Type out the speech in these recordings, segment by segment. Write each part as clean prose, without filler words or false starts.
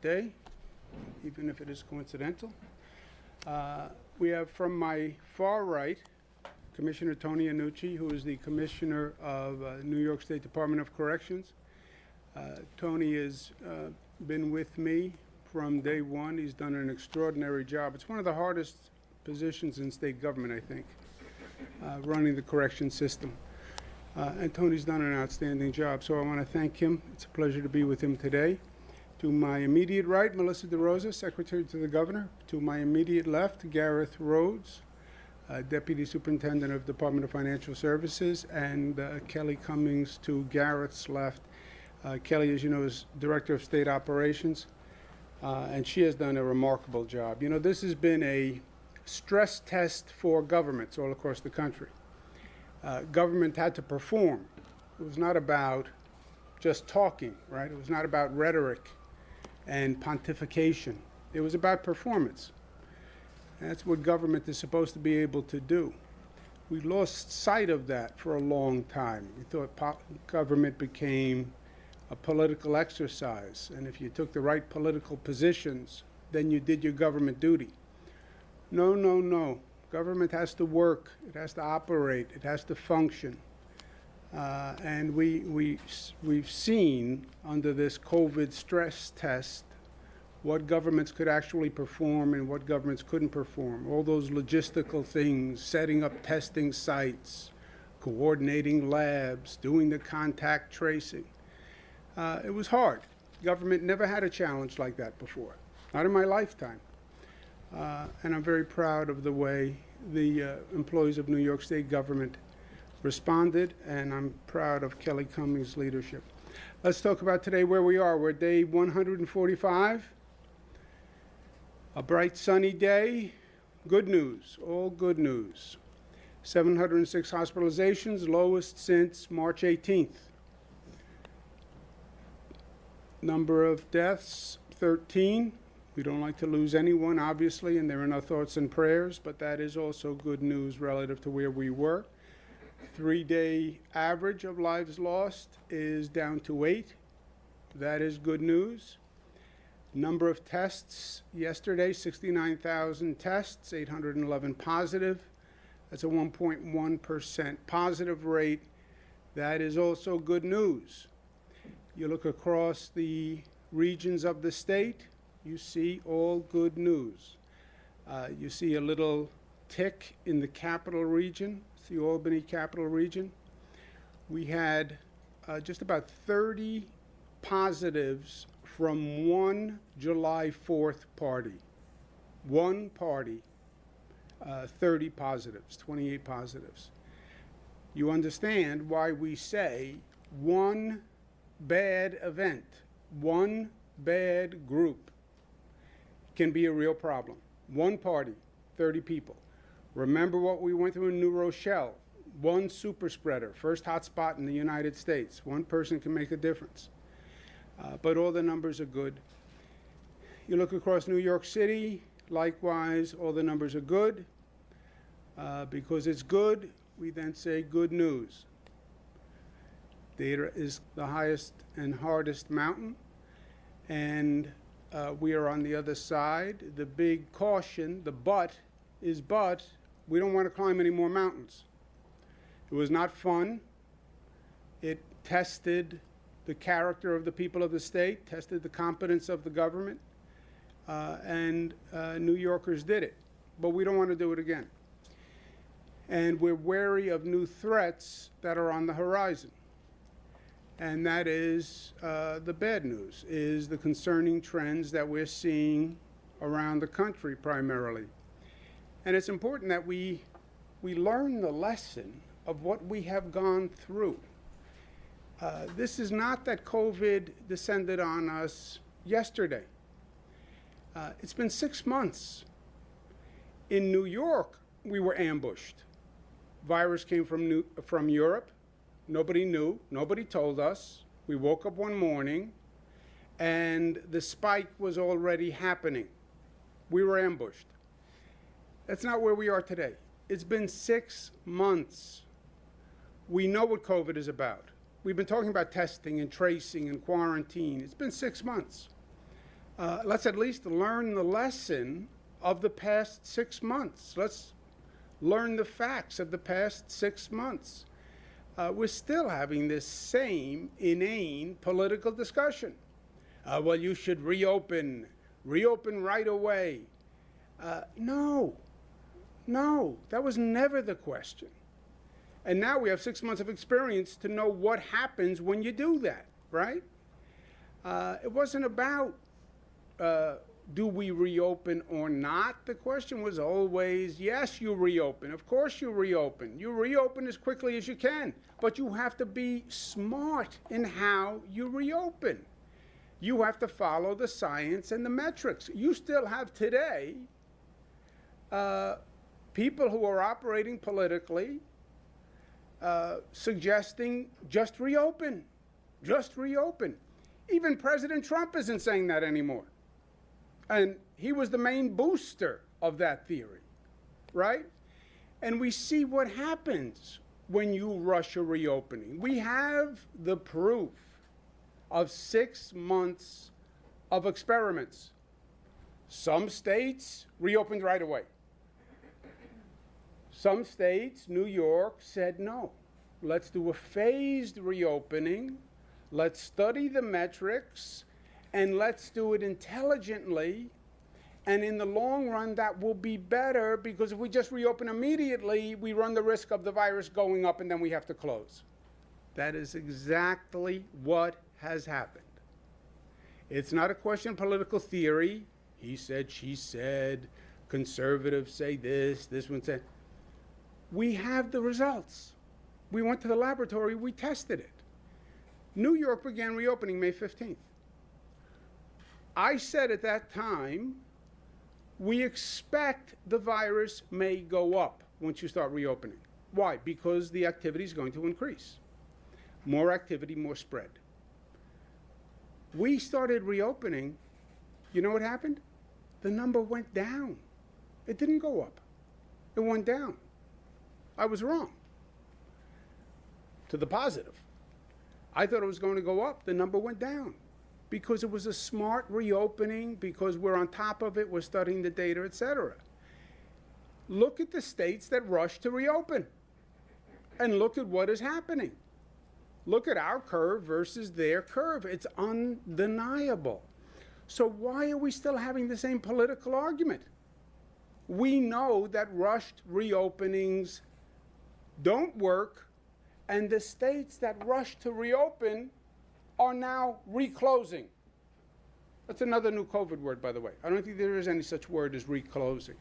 day, even if it is coincidental. We have from my far right, Commissioner Tony Annucci, who is the Commissioner of New York State Department of Corrections. Tony has been with me from day one. He's done an extraordinary job. It's one of the hardest positions in state government, I think, running the correction system. And Tony's done an outstanding job, so I want to thank him. It's a pleasure to be with him today. To my immediate right, Melissa DeRosa, Secretary to the Governor. To my immediate left, Gareth Rhodes, Deputy Superintendent of Department of Financial Services, and Kelly Cummings to Gareth's left. Kelly, as you know, is Director of State Operations, and she has done a remarkable job. You know, this has been a stress test for governments all across the country. Government had to perform. It was not about just talking, right? It was not about rhetoric and pontification. It was about performance. And that's what government is supposed to be able to do. We lost sight of that for a long time. We thought government became a political exercise, and if you took the right political positions, then you did your government duty. No, no, no. Government has to work, it has to operate, it has to function. And we've seen under this COVID stress test what governments could actually perform and what governments couldn't perform. All those logistical things, setting up testing sites, coordinating labs, doing the contact tracing. It was hard. Government never had a challenge like that before, not in my lifetime. And I'm very proud of the way the employees of New York State government responded, and I'm proud of Kelly Cummings' leadership. Let's talk about today where we are. We're day 145. A bright sunny day. Good news, all good news. 706 hospitalizations, lowest since March 18th. Number of deaths, 13. We don't like to lose anyone, obviously, and they're in our thoughts and prayers, but that is also good news relative to where we were. 3-day average of lives lost is down to 8. That is good news. Number of tests yesterday, 69,000 tests, 811 positive. That's a 1.1% positive rate. That is also good news. You look across the regions of the state, you see all good news. You see a little tick in the capital region, it's the Albany capital region. We had just about 30 positives from one July 4th party. One party, 30 positives, 28 positives. You understand why we say one bad event, one bad group can be a real problem. One party, 30 people. Remember what we went through in New Rochelle. One super spreader, first hotspot in the United States. One person can make a difference. But all the numbers are good. You look across New York City, likewise, all the numbers are good. Because it's good, we then say good news. Data is the highest and hardest mountain, and we are on the other side. The big caution, the but we don't want to climb any more mountains. It was not fun. It tested the character of the people of the state, tested the competence of the government, and New Yorkers did it. But we don't want to do it again. And we're wary of new threats that are on the horizon. And that is the bad news, is the concerning trends that we're seeing around the country primarily. And it's important that we learn the lesson of what we have gone through. This is not that COVID descended on us yesterday. It's been 6 months. In New York, we were ambushed. Virus came from Europe. Nobody knew. Nobody told us. We woke up one morning, and the spike was already happening. We were ambushed. That's not where we are today. It's been 6 months. We know what COVID is about. We've been talking about testing and tracing and quarantine. It's been 6 months. Let's at least learn the lesson of the past 6 months. Let's learn the facts of the past 6 months. We're still having this same inane political discussion. Well, you should reopen right away. No, that was never the question. And now we have 6 months of experience to know what happens when you do that, right? It wasn't about do we reopen or not. The question was always, yes, you reopen. Of course you reopen. You reopen as quickly as you can. But you have to be smart in how you reopen. You have to follow the science and the metrics. You still have today people who are operating politically suggesting just reopen. Just reopen. Even President Trump isn't saying that anymore. And he was the main booster of that theory, right? And we see what happens when you rush a reopening. We have the proof of 6 months of experiments. Some states reopened right away. Some states, New York, said no. Let's do a phased reopening. Let's study the metrics, and let's do it intelligently. And in the long run, that will be better, because if we just reopen immediately, we run the risk of the virus going up and then we have to close. That is exactly what has happened. It's not a question of political theory. He said, she said, conservatives say this one said. We have the results. We went to the laboratory, we tested it. New York began reopening May 15th. I said at that time, we expect the virus may go up once you start reopening. Why? Because the activity is going to increase. More activity, more spread. We started reopening. You know what happened? The number went down. It didn't go up. It went down. I was wrong. To the positive. I thought it was going to go up. The number went down because it was a smart reopening, because we're on top of it, we're studying the data, etc. Look at the states that rushed to reopen and look at what is happening. Look at our curve versus their curve. It's undeniable. So why are we still having the same political argument? We know that rushed reopenings don't work, and the states that rush to reopen are now reclosing. That's another new COVID word, by the way. I don't think there is any such word as reclosing.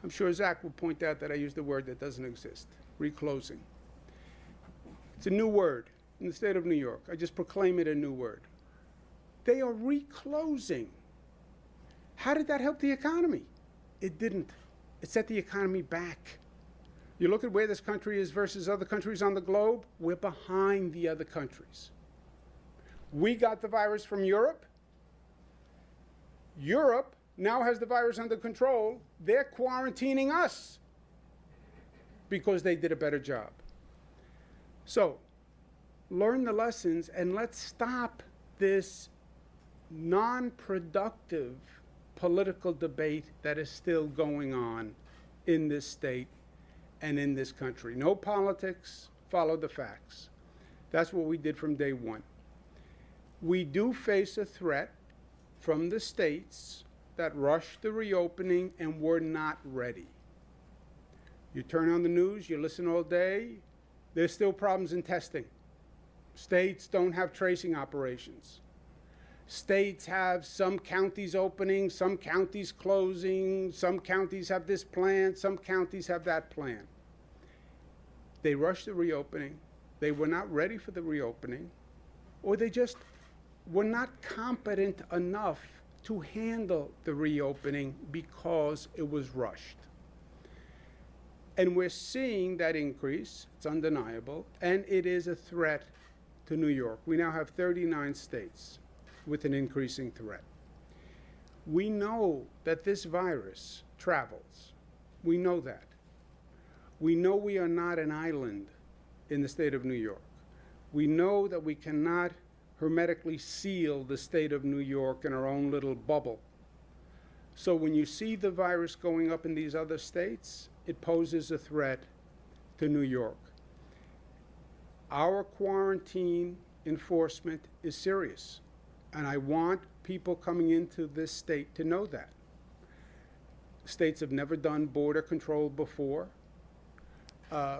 I'm sure Zach will point out that I used a word that doesn't exist, reclosing. It's a new word in the state of New York. I just proclaim it a new word. They are reclosing. How did that help the economy? It didn't. It set the economy back. You look at where this country is versus other countries on the globe, we're behind the other countries. We got the virus from Europe. Europe now has the virus under control. They're quarantining us because they did a better job. So, learn the lessons and let's stop this non-productive political debate that is still going on in this state and in this country. No politics, follow the facts. That's what we did from day one. We do face a threat from the states that rushed the reopening and were not ready. You turn on the news, you listen all day, there's still problems in testing. States don't have tracing operations. States have some counties opening, some counties closing, some counties have this plan, some counties have that plan. They rushed the reopening, they were not ready for the reopening, or they just were not competent enough to handle the reopening because it was rushed. And we're seeing that increase, it's undeniable, and it is a threat to New York. We now have 39 states with an increasing threat. We know that this virus travels. We know that. We know we are not an island in the state of New York. We know that we cannot hermetically seal the state of New York in our own little bubble. So when you see the virus going up in these other states, it poses a threat to New York. Our quarantine enforcement is serious, and I want people coming into this state to know that. States have never done border control before.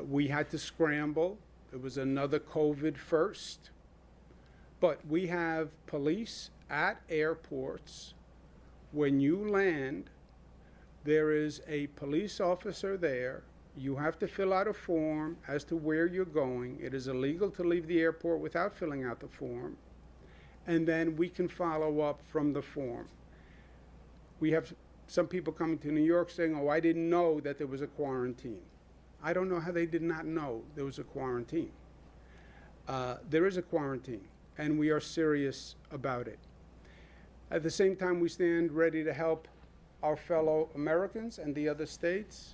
We had to scramble. It was another COVID first. But we have police at airports. When you land, there is a police officer there. You have to fill out a form as to where you're going. It is illegal to leave the airport without filling out the form. And then we can follow up from the form. We have some people coming to New York saying, oh, I didn't know that there was a quarantine. I don't know how they did not know there was a quarantine. There is a quarantine, and we are serious about it. At the same time, we stand ready to help our fellow Americans and the other states.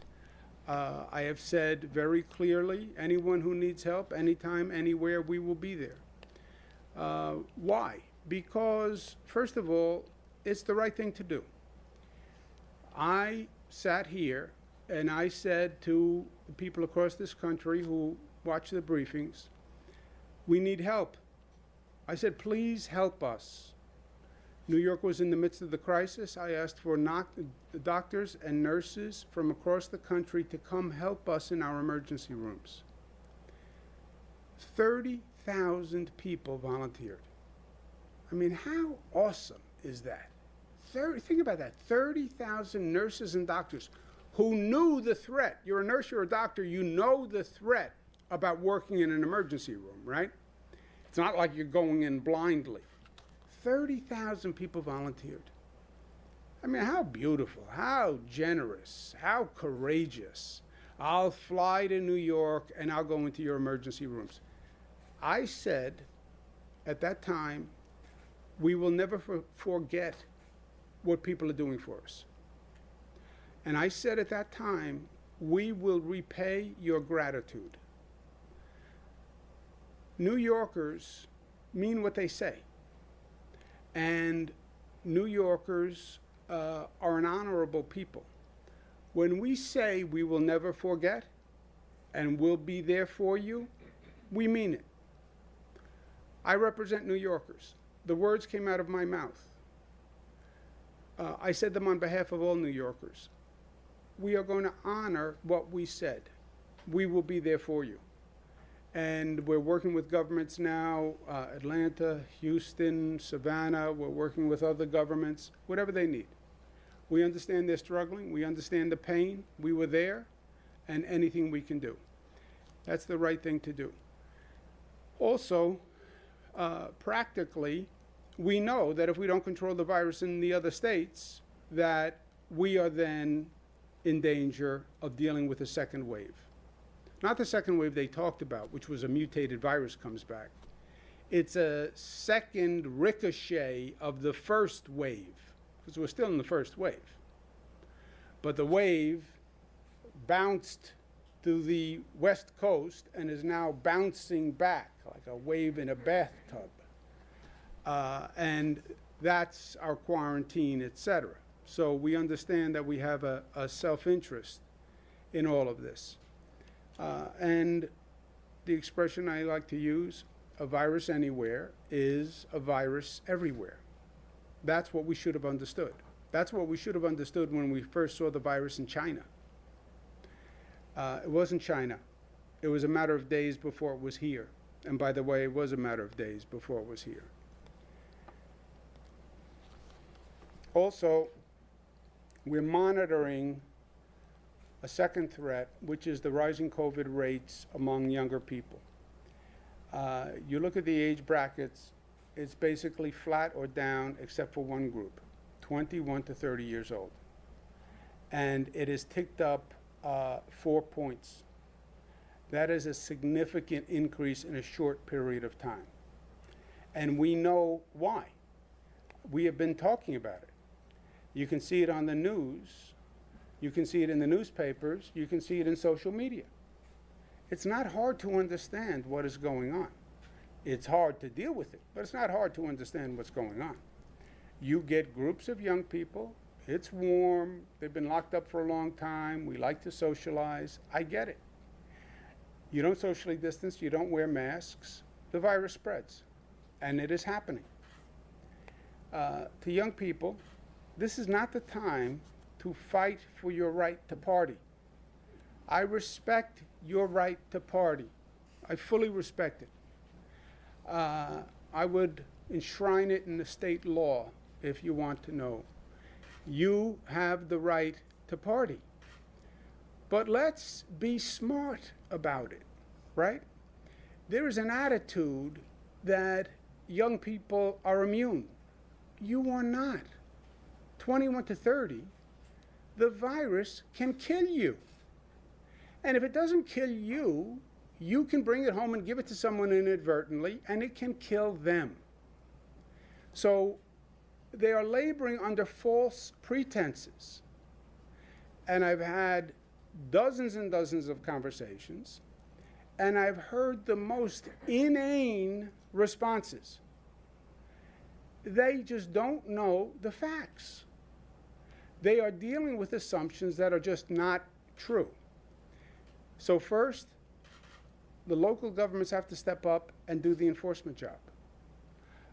I have said very clearly, anyone who needs help, anytime, anywhere, we will be there. Why? Because, first of all, it's the right thing to do. I sat here and I said to the people across this country who watch the briefings, we need help. I said, please help us. New York was in the midst of the crisis. I asked for doctors and nurses from across the country to come help us in our emergency rooms. 30,000 people volunteered. I mean, how awesome is that? Think about that, 30,000 nurses and doctors who knew the threat. You're a nurse, you're a doctor, you know the threat about working in an emergency room, right? It's not like you're going in blindly. 30,000 people volunteered. I mean, how beautiful, how generous, how courageous. I'll fly to New York and I'll go into your emergency rooms. I said at that time, we will never forget what people are doing for us. And I said at that time, we will repay your gratitude. New Yorkers mean what they say. And New Yorkers are an honorable people. When we say we will never forget and we'll be there for you, we mean it. I represent New Yorkers. The words came out of my mouth. I said them on behalf of all New Yorkers. We are going to honor what we said. We will be there for you. And we're working with governments now, Atlanta, Houston, Savannah. We're working with other governments, whatever they need. We understand they're struggling. We understand the pain. We were there, and anything we can do. That's the right thing to do. Also, practically, we know that if we don't control the virus in the other states, that we are then in danger of dealing with a second wave. Not the second wave they talked about, which was a mutated virus comes back. It's a second ricochet of the first wave, because we're still in the first wave. But the wave bounced to the West Coast and is now bouncing back like a wave in a bathtub. And that's our quarantine, etc. So we understand that we have a self-interest in all of this. And the expression I like to use, a virus anywhere, is a virus everywhere. That's what we should have understood. That's what we should have understood when we first saw the virus in China. It wasn't China. It was a matter of days before it was here. And by the way, it was a matter of days before it was here. Also, we're monitoring a second threat, which is the rising COVID rates among younger people. You look at the age brackets, it's basically flat or down except for one group, 21 to 30 years old. And it has ticked up 4 points. That is a significant increase in a short period of time. And we know why. We have been talking about it. You can see it on the news. You can see it in the newspapers. You can see it in social media. It's not hard to understand what is going on. It's hard to deal with it, but it's not hard to understand what's going on. You get groups of young people, it's warm, they've been locked up for a long time, we like to socialize, I get it. You don't socially distance, you don't wear masks, the virus spreads, and it is happening. To young people, this is not the time to fight for your right to party. I respect your right to party. I fully respect it. I would enshrine it in the state law if you want to know. You have the right to party. But let's be smart about it, right? There is an attitude that young people are immune. You are not. 21 to 30, the virus can kill you. And if it doesn't kill you, you can bring it home and give it to someone inadvertently, and it can kill them. So they are laboring under false pretenses. And I've had dozens and dozens of conversations, and I've heard the most inane responses. They just don't know the facts. They are dealing with assumptions that are just not true. So first, the local governments have to step up and do the enforcement job.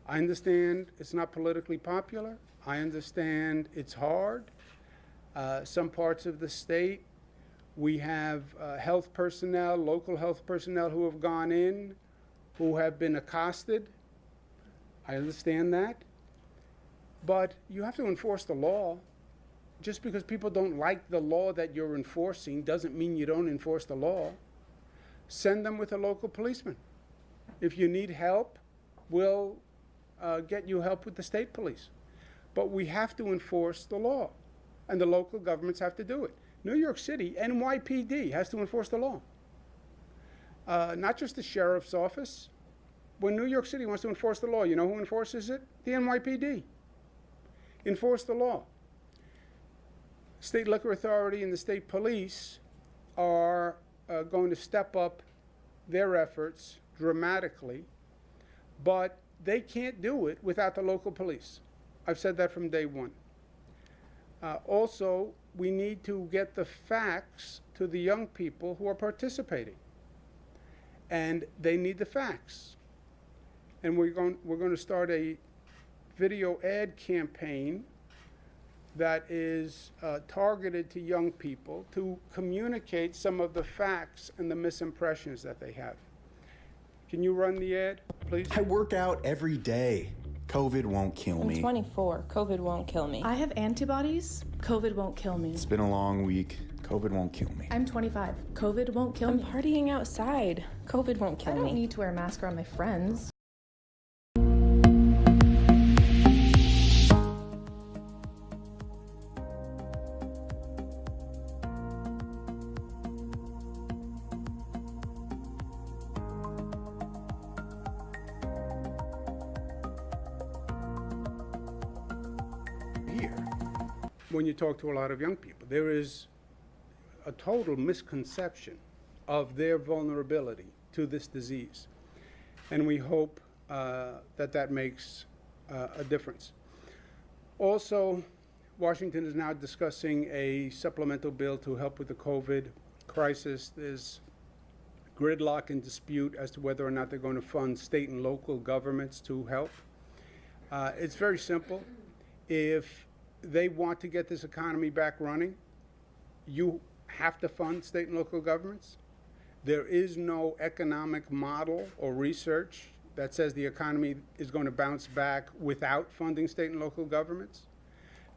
I understand it's not politically popular. I understand it's hard. Some parts of the state, we have health personnel, local health personnel who have gone in, who have been accosted. I understand that. But you have to enforce the law. Just because people don't like the law that you're enforcing doesn't mean you don't enforce the law. Send them with a local policeman. If you need help, we'll get you help with the state police. But we have to enforce the law, and the local governments have to do it. New York City, NYPD has to enforce the law. Not just the sheriff's office. When New York City wants to enforce the law, you know who enforces it? The NYPD. Enforce the law. State Liquor Authority and the state police are going to step up their efforts dramatically, but they can't do it without the local police. I've said that from day one. Also, we need to get the facts to the young people who are participating, and they need the facts. And we're going to start a video ad campaign that is targeted to young people to communicate some of the facts and the misimpressions that they have. Can you run the ad, please? I work out every day. COVID won't kill me. I'm 24. COVID won't kill me. I have antibodies. COVID won't kill me. It's been a long week. COVID won't kill me. I'm 25. COVID won't kill I'm me. partying outside. COVID won't kill I me. don't need to wear a mask around my friends. Here, when you talk to a lot of young people, there is a total misconception of their vulnerability to this disease. And we hope that makes a difference. Also, Washington is now discussing a supplemental bill to help with the COVID crisis. There's gridlock and dispute as to whether or not they're going to fund state and local governments to help. It's very simple. If they want to get this economy back running, you have to fund state and local governments. There is no economic model or research that says the economy is going to bounce back without funding state and local governments.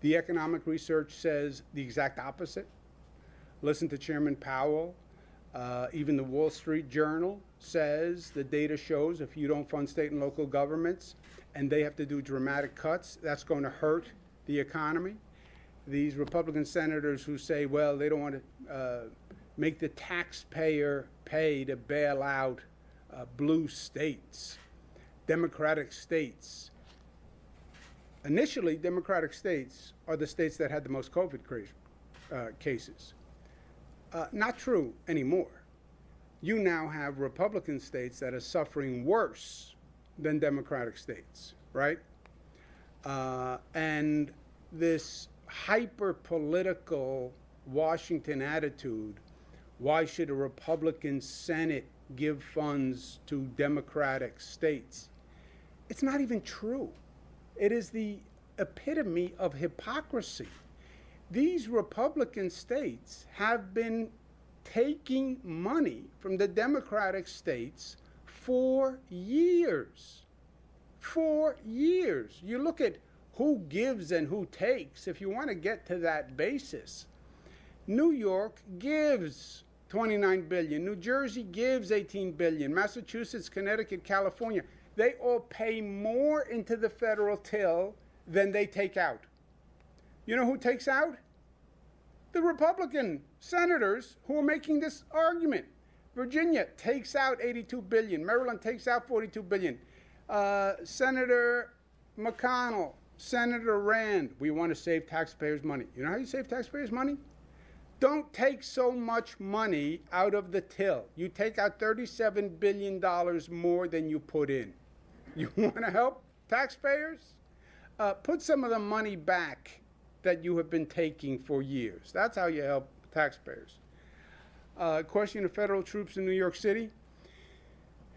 The economic research says the exact opposite. Listen to Chairman Powell. Even the Wall Street Journal says the data shows if you don't fund state and local governments and they have to do dramatic cuts, that's going to hurt the economy. These Republican senators who say, well, they don't want to make the taxpayer pay to bail out blue states, Democratic states. Initially, Democratic states are the states that had the most COVID cases. Not true anymore. You now have Republican states that are suffering worse than Democratic states, right? And this hyper-political Washington attitude, why should a Republican Senate give funds to Democratic states? It's not even true. It is the epitome of hypocrisy. These Republican states have been taking money from the Democratic states for years. For years. You look at who gives and who takes, if you want to get to that basis. New York gives $29 billion. New Jersey gives $18 billion. Massachusetts, Connecticut, California, they all pay more into the federal till than they take out. You know who takes out? The Republican senators who are making this argument. Virginia takes out $82 billion. Maryland takes out $42 billion. Senator McConnell, Senator Rand, we want to save taxpayers' money. You know how you save taxpayers' money? Don't take so much money out of the till. You take out $37 billion more than you put in. You want to help taxpayers? Put some of the money back that you have been taking for years. That's how you help taxpayers. Question of federal troops in New York City.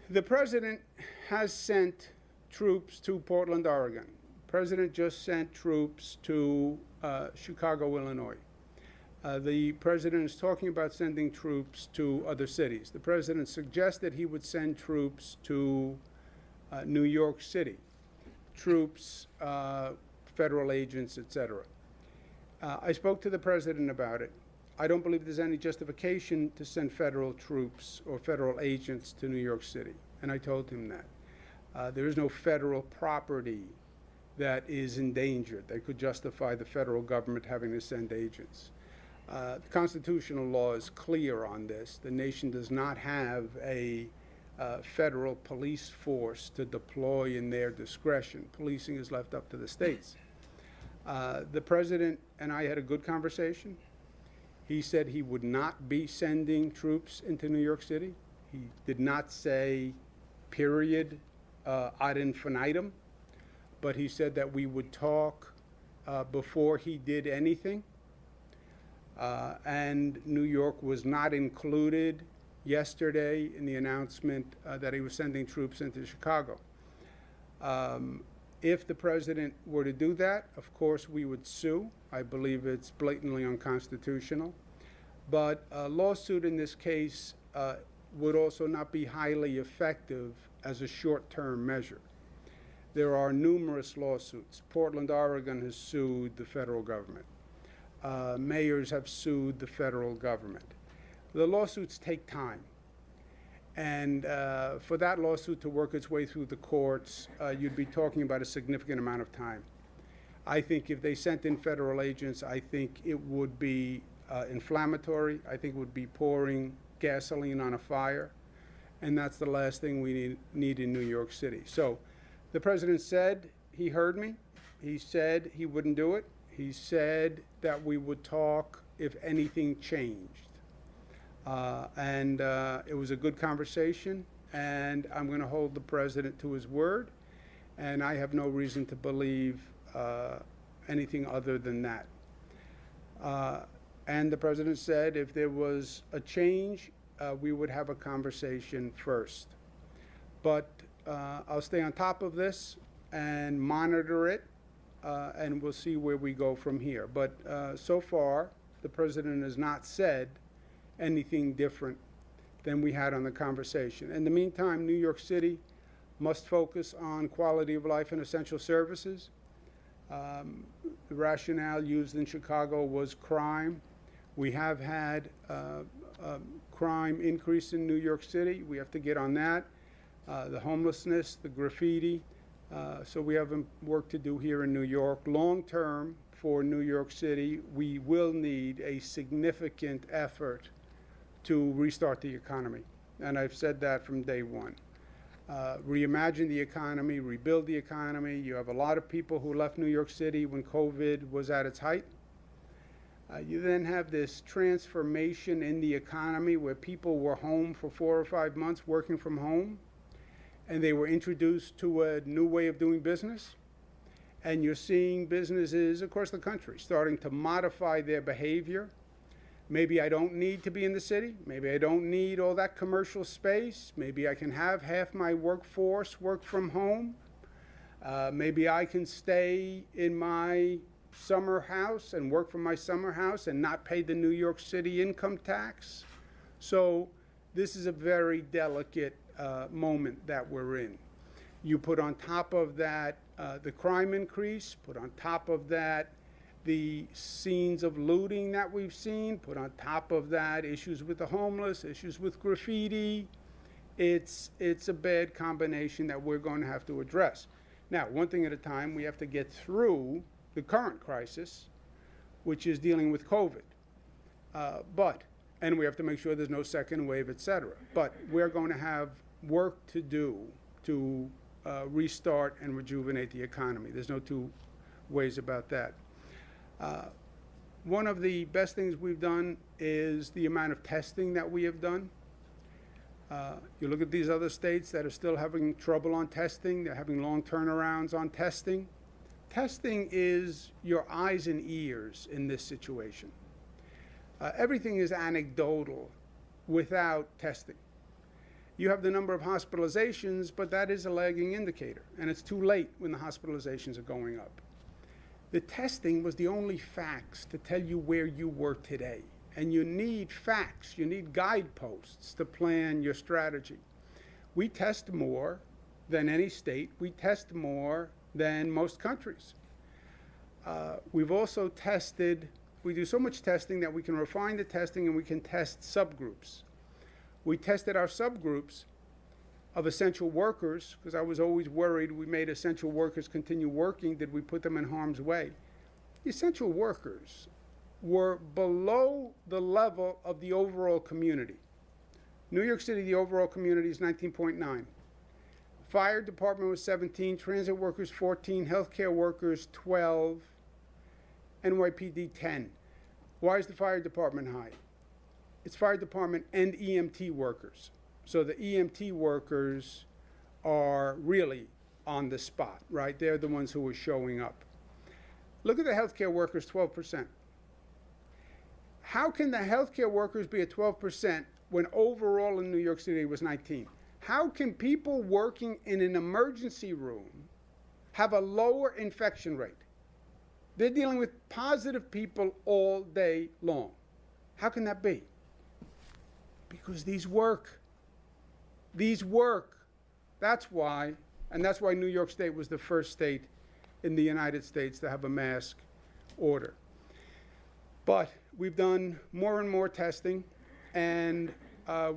The president has sent troops to Portland, Oregon. The president just sent troops to Chicago, Illinois. The president is talking about sending troops to other cities. The president suggested he would send troops to New York City, troops, federal agents, etc. I spoke to the president about it. I don't believe there's any justification to send federal troops or federal agents to New York City, and I told him that. There is no federal property that is endangered that could justify the federal government having to send agents. The constitutional law is clear on this. The nation does not have a federal police force to deploy in their discretion. Policing is left up to the states. The president and I had a good conversation. He said he would not be sending troops into New York City. He did not say period ad infinitum, but he said that we would talk before he did anything. And New York was not included yesterday in the announcement that he was sending troops into Chicago. If the president were to do that, of course, we would sue. I believe it's blatantly unconstitutional. But a lawsuit in this case would also not be highly effective as a short-term measure. There are numerous lawsuits. Portland, Oregon has sued the federal government. Mayors have sued the federal government. The lawsuits take time. And for that lawsuit to work its way through the courts, you'd be talking about a significant amount of time. I think if they sent in federal agents, I think it would be inflammatory. I think it would be pouring gasoline on a fire. And that's the last thing we need in New York City. So the president said he heard me. He said he wouldn't do it. He said that we would talk if anything changed. It was a good conversation, and I'm going to hold the president to his word, and I have no reason to believe anything other than that. And the president said if there was a change, we would have a conversation first. But I'll stay on top of this and monitor it, and we'll see where we go from here. But so far, the president has not said anything different than we had on the conversation. In the meantime, New York City must focus on quality of life and essential services. The rationale used in Chicago was crime. We have had crime increase in New York City. We have to get on that. The homelessness, the graffiti. So we have work to do here in New York. Long term for New York City, we will need a significant effort to restart the economy. And I've said that from day one. Reimagine the economy, rebuild the economy. You have a lot of people who left New York City when COVID was at its height. You then have this transformation in the economy where people were home for 4 or 5 months working from home. and they were introduced to a new way of doing business. And you're seeing businesses across the country starting to modify their behavior. Maybe I don't need to be in the city. Maybe I don't need all that commercial space. Maybe I can have half my workforce work from home. Maybe I can stay in my summer house and work from my summer house and not pay the New York City income tax. So this is a very delicate moment that we're in. You put on top of that the crime increase, put on top of that the scenes of looting that we've seen, put on top of that issues with the homeless, issues with graffiti. It's a bad combination that we're going to have to address. Now, one thing at a time, we have to get through the current crisis, which is dealing with COVID. And we have to make sure there's no second wave, et cetera. But we're going to have work to do to restart and rejuvenate the economy. There's no two ways about that. One of the best things we've done is the amount of testing that we have done. You look at these other states that are still having trouble on testing. They're having long turnarounds on testing. Testing is your eyes and ears in this situation. Everything is anecdotal without testing. You have the number of hospitalizations, but that is a lagging indicator, and it's too late when the hospitalizations are going up. The testing was the only facts to tell you where you were today. And you need facts, you need guideposts to plan your strategy. We test more than any state. We test more than most countries. We've also tested, we do so much testing that we can refine the testing and we can test subgroups. We tested our subgroups of essential workers, because I was always worried we made essential workers continue working. Did we put them in harm's way? The essential workers were below the level of the overall community. New York City, the overall community is 19.9. Fire department was 17, transit workers 14, healthcare workers 12, NYPD 10. Why is the fire department high? It's fire department and EMT workers. So the EMT workers are really on the spot, right? They're the ones who are showing up. Look at the healthcare workers, 12%. How can the healthcare workers be at 12% when overall in New York City it was 19? How can people working in an emergency room have a lower infection rate? They're dealing with positive people all day long. How can that be? Because these work. These work. That's why, and that's why New York State was the first state in the United States to have a mask order. But we've done more and more testing, and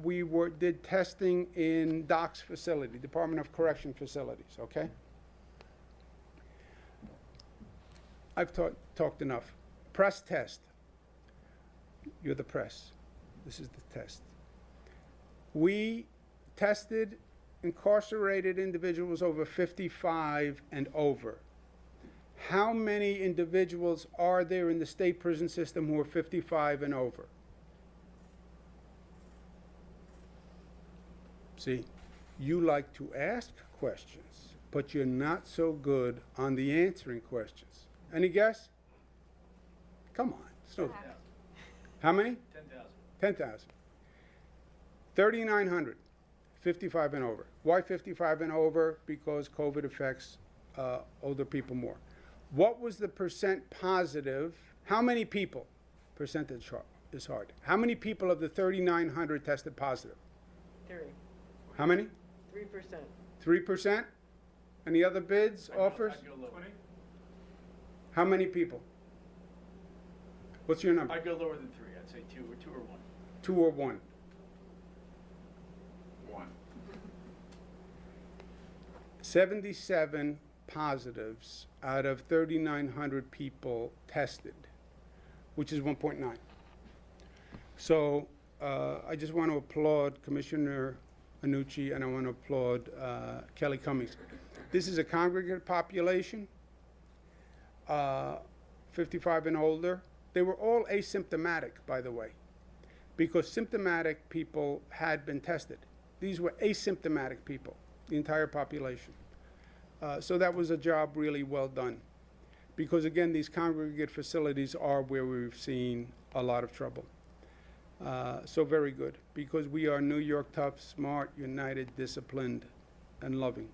we did testing in DOC's facility, Department of Correction facilities, okay? I've talked enough. Press test. You're the press. This is the test. We tested incarcerated individuals over 55 and over. How many individuals are there in the state prison system who are 55 and over? See, you like to ask questions, but you're not so good on the answering questions. Any guess? Come on. So, how many? 10,000. 10,000. 3,900, 55 and over. Why 55 and over? Because COVID affects older people more. What was the percent positive? How many people? Percentage is hard. How many people of the 3,900 tested positive? 3. How many? 3%. 3%? Any other bids, offers? I'd go lower. 20? How many people? What's your number? I'd go lower than 3. I'd say 2 or 1. 2 or 1? 1. 77 positives out of 3,900 people tested, which is 1.9. So I just want to applaud Commissioner Annucci, and I want to applaud Kelly Cummings. This is a congregate population, 55 and older. They were all asymptomatic, by the way, because symptomatic people had been tested. These were asymptomatic people. the entire population. So that was a job really well done. Because again, these congregate facilities are where we've seen a lot of trouble. So very good, because we are New York tough, smart, united, disciplined, and loving.